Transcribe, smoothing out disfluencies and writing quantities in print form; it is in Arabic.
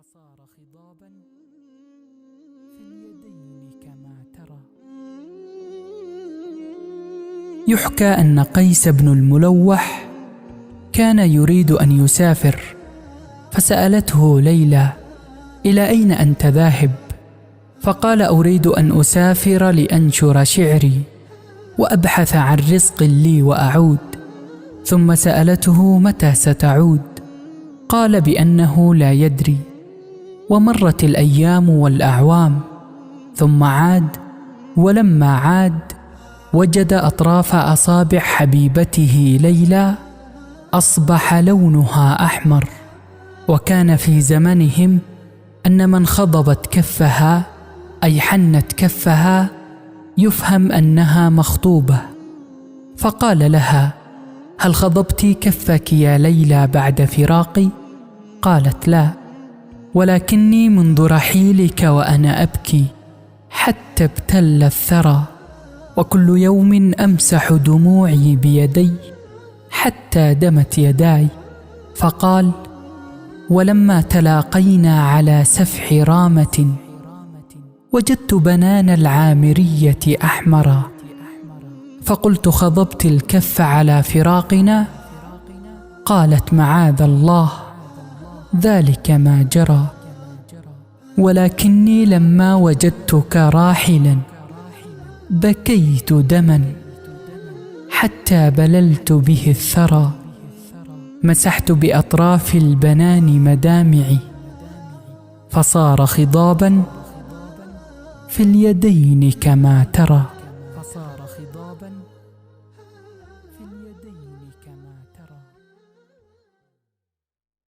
فصار خضابا في اليدين كما ترى. يحكى أن قيس بن الملوح كان يريد أن يسافر، فسألته ليلى: إلى أين أنت ذاهب؟ فقال: أريد أن أسافر لأنشر شعري وأبحث عن رزق لي وأعود. ثم سألته: متى ستعود؟ قال بأنه لا يدري. ومرت الأيام والأعوام، ثم عاد، ولما عاد وجد أطراف أصابع حبيبته ليلى أصبح لونها أحمر. وكان في زمنهم أن من خضبت كفها أي حنت كفها يفهم أنها مخطوبة. فقال لها: هل خضبت كفك يا ليلى بعد فراقي؟ قالت: لا، ولكني منذ رحيلك وأنا أبكي حتى ابتل الثرى، وكل يوم أمسح دموعي بيدي حتى دمت يداي. فقال: ولما تلاقينا على سفح رامة وجدت بنان العامرية أحمرا، فقلت: خضبت الكف على فراقنا؟ قالت: معاذ الله، ذلك ما جرى، ولكني لما وجدتك راحلا بكيت دما حتى بللت به الثرى، مسحت بأطراف البنان مدامعي فصار خضابا في اليدين كما ترى.